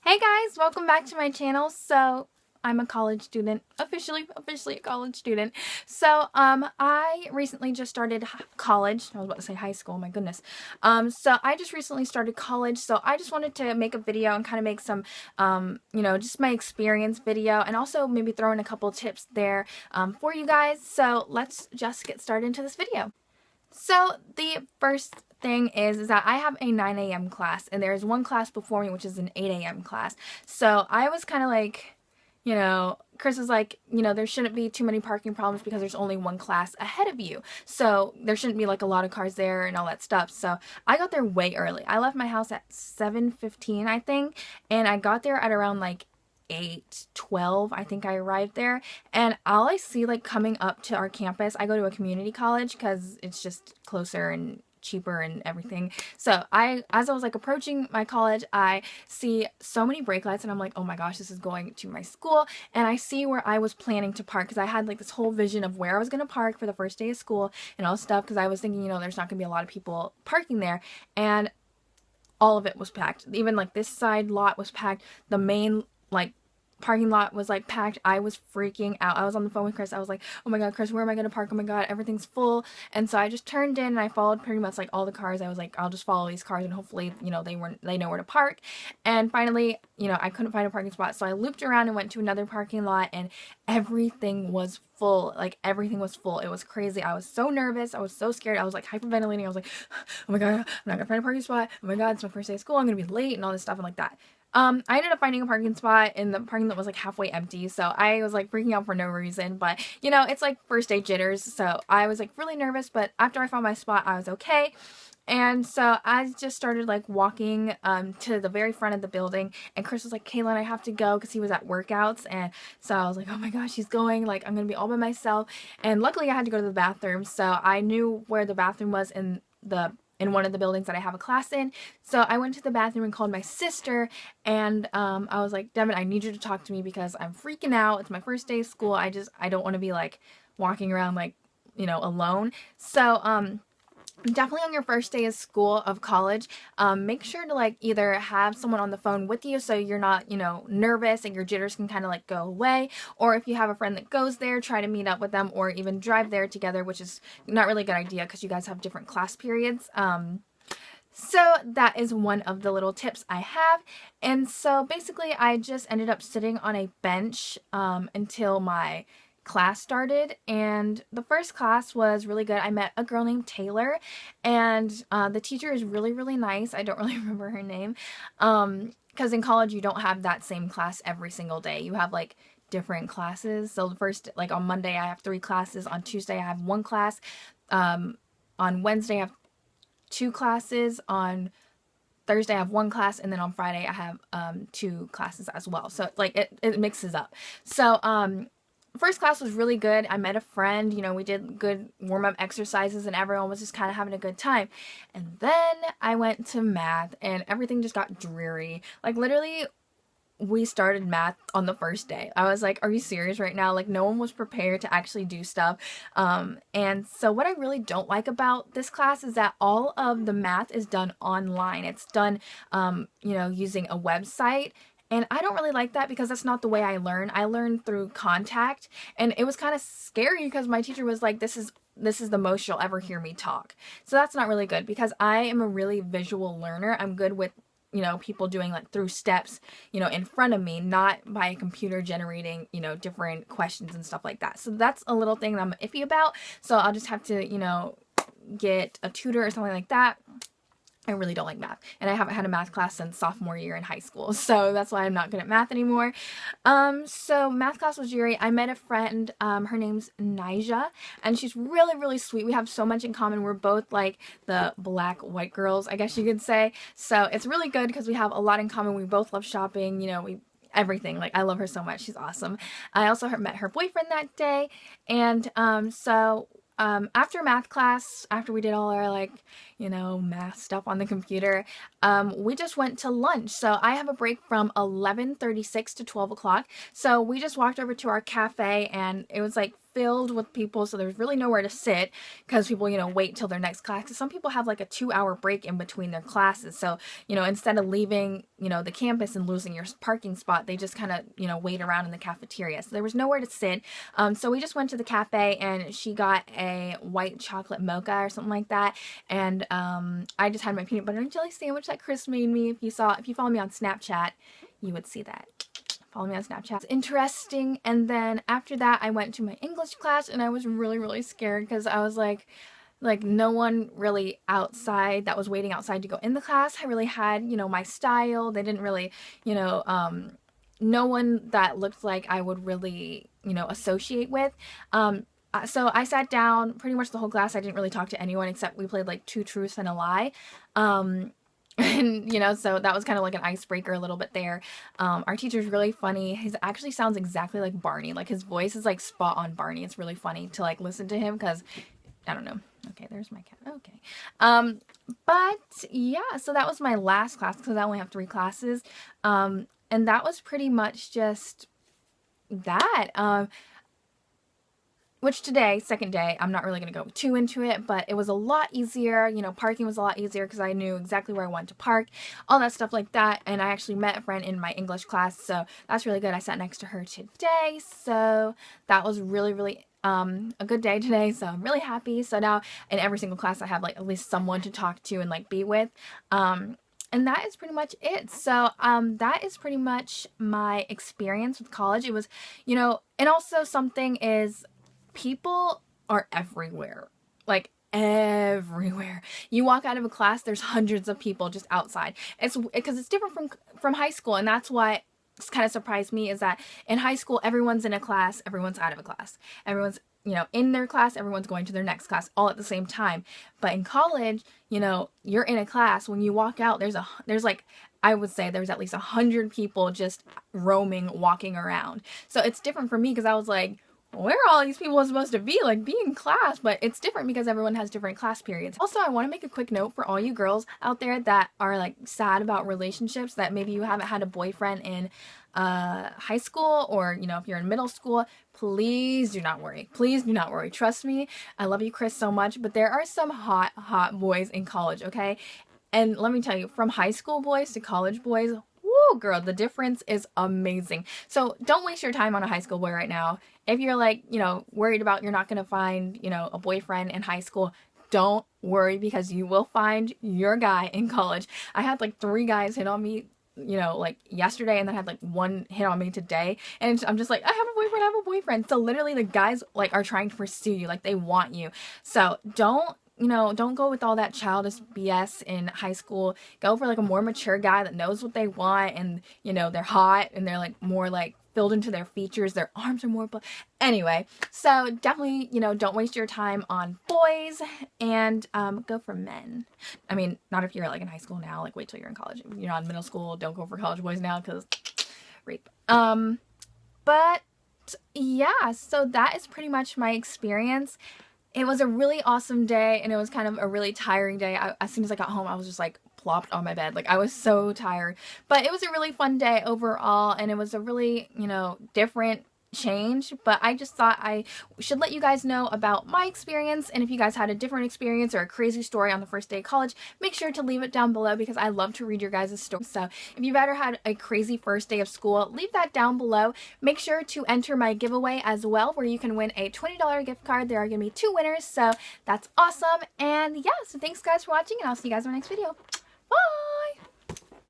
Hey guys, welcome back to my channel. So I'm a college student, officially a college student. So I recently just started college. I was about to say high school, my goodness. So I just recently started college, so I just wanted to make a video and kind of make some just my experience video, and also maybe throw in a couple tips there for you guys. So let's just get started into this video. So the first thing is that I have a 9 a.m. class, and there's one class before me which is an 8 a.m. class. So I was kind of like, Chris was like, there shouldn't be too many parking problems because there's only one class ahead of you. So there shouldn't be like a lot of cars there and all that stuff. So I got there way early. I left my house at 7:15, I think, and I got there at around like 8:12, I think I arrived there. And all I see like coming up to our campus, I go to a community college because it's just closer and cheaper and everything. So as I was like approaching my college, I see so many brake lights, and I'm like, oh my gosh, this is going to my school. And I see where I was planning to park, because I had like this whole vision of where I was going to park for the first day of school and all stuff, because I was thinking, there's not going to be a lot of people parking there. And all of it was packed. Even like this side lot was packed. The main like parking lot was like packed. I was freaking out. I was on the phone with Chris. I was like, oh my god, Chris, where am I going to park? Oh my god, everything's full. And so I just turned in and I followed pretty much like all the cars. I was like, I'll just follow these cars and hopefully, they know where to park. And finally, I couldn't find a parking spot. So I looped around and went to another parking lot, and everything was full. Like everything was full. It was crazy. I was so nervous. I was so scared. I was like hyperventilating. I was like, oh my god, I'm not gonna find a parking spot. Oh my god, it's my first day of school. I'm gonna be late and all this stuff and like that. I ended up finding a parking spot, and the parking lot was like halfway empty, so I was like freaking out for no reason. But it's like first day jitters, so I was like really nervous, but after I found my spot, I was okay. And so I just started like walking to the very front of the building, and Chris was like, Kaylin, I have to go, because he was at workouts. And so I was like, oh my gosh, he's going, like I'm gonna be all by myself. And luckily I had to go to the bathroom, so I knew where the bathroom was in one of the buildings that I have a class in. So I went to the bathroom and called my sister, and I was like, Devin, I need you to talk to me because I'm freaking out. It's my first day of school. I don't want to be like walking around like, alone. So definitely on your first day of school of college, make sure to like either have someone on the phone with you so you're not nervous and your jitters can kind of like go away, or if you have a friend that goes there, try to meet up with them, or even drive there together, which is not really a good idea because you guys have different class periods. So that is one of the little tips I have. And so basically I just ended up sitting on a bench until my class started, and the first class was really good. I met a girl named Taylor, and the teacher is really nice. I don't really remember her name because in college you don't have that same class every single day. You have like different classes. So the first, like on Monday I have 3 classes, on Tuesday I have 1 class, on Wednesday I have 2 classes, on Thursday I have 1 class, and then on Friday I have 2 classes as well. So like it mixes up. So first class was really good. I met a friend, we did good warm-up exercises, and everyone was just kind of having a good time. And then I went to math, and everything just got dreary. Like literally, we started math on the first day. I was like, are you serious right now? Like no one was prepared to actually do stuff. And so what I really don't like about this class is that all of the math is done online. It's done, using a website. And I don't really like that because that's not the way I learn. I learn through contact, and it was kind of scary because my teacher was like, this is the most you'll ever hear me talk. So that's not really good because I am a really visual learner. I'm good with, people doing like through steps, in front of me, not by a computer generating, different questions and stuff like that. So that's a little thing that I'm iffy about. So I'll just have to, get a tutor or something like that. I really don't like math, and I haven't had a math class since sophomore year in high school, so that's why I'm not good at math anymore. So math class was dreary. I met a friend, her name's Nija, and she's really sweet. We have so much in common. We're both like the black white girls, I guess you could say. So it's really good because we have a lot in common. We both love shopping, everything. Like I love her so much. She's awesome. I also met her boyfriend that day, and after math class, after we did all our math stuff on the computer, we just went to lunch. So I have a break from 11:36 to 12 o'clock. So we just walked over to our cafe, and it was like filled with people, so there's really nowhere to sit because people, you know, wait till their next class. Some people have like a 2-hour break in between their classes, so, you know, instead of leaving, you know, the campus and losing your parking spot, they just kind of, you know, wait around in the cafeteria. So there was nowhere to sit. So we just went to the cafe, and she got a white chocolate mocha or something like that, and I just had my peanut butter and jelly sandwich that Chris made me. If you follow me on Snapchat, you would see that. Follow me on Snapchat. It's interesting. And then after that, I went to my English class, and I was really, really scared because I was like no one really outside that was waiting outside to go in the class. I really had, you know, my style. They didn't really, you know, no one that looked like I would really, you know, associate with. So I sat down pretty much the whole class. I didn't really talk to anyone except we played like 2 truths and a lie. And, you know, so that was kind of like an icebreaker a little bit there. Our teacher's really funny. He actually sounds exactly like Barney. Like, his voice is like spot on Barney. It's really funny to like listen to him because, I don't know. Okay, there's my cat. Okay. But yeah, so that was my last class because I only have 3 classes. And that was pretty much just that. Which today, second day, I'm not really going to go too into it, but it was a lot easier. You know, parking was a lot easier because I knew exactly where I wanted to park, all that stuff like that. And I actually met a friend in my English class, so that's really good. I sat next to her today, so that was really, really a good day today, so I'm really happy. So now in every single class I have like at least someone to talk to and like be with. And that is pretty much it. So that is pretty much my experience with college. It was, you know, and also something is, people are everywhere, like everywhere. You walk out of a class, there's hundreds of people just outside. It's because it's different from high school, and that's why it's kind of surprised me, is that in high school everyone's in a class, everyone's out of a class, everyone's, you know, in their class, everyone's going to their next class all at the same time. But in college, you know, you're in a class, when you walk out, there's like, I would say there's at least 100 people just roaming, walking around. So it's different for me because I was like, where are all these people supposed to be? Like, be in class. But it's different because everyone has different class periods. Also, I want to make a quick note for all you girls out there that are like sad about relationships, that maybe you haven't had a boyfriend in high school, or, you know, if you're in middle school. Please do not worry. Please do not worry. Trust me, I love you, Chris, so much, but there are some hot boys in college, okay? And let me tell you, from high school boys to college boys, woo, girl, the difference is amazing. So don't waste your time on a high school boy right now. If you're like, you know, worried about you're not going to find, you know, a boyfriend in high school, don't worry, because you will find your guy in college. I had like 3 guys hit on me, you know, like yesterday, and then I had like 1 hit on me today, and I'm just like, I have a boyfriend, I have a boyfriend. So literally the guys like are trying to pursue you, like they want you. So don't, you know, don't go with all that childish BS in high school. Go for like a more mature guy that knows what they want, and, you know, they're hot and they're like more like filled into their features. Their arms are more, anyway. So definitely, you know, don't waste your time on boys, and go for men. I mean, not if you're like in high school now, like wait till you're in college. If you're not in middle school, don't go for college boys now, because rape. But yeah, so that is pretty much my experience. It was a really awesome day, and it was kind of a really tiring day. As soon as I got home, I was just like plopped on my bed. Like, I was so tired. But it was a really fun day overall, and it was a really, you know, different change. But I just thought I should let you guys know about my experience, and if you guys had a different experience or a crazy story on the first day of college, make sure to leave it down below, because I love to read your guys' stories. So if you've ever had a crazy first day of school, leave that down below. Make sure to enter my giveaway as well, where you can win a $20 gift card. There are going to be 2 winners, so that's awesome. And yeah, so thanks guys for watching, and I'll see you guys in my next video. Bye!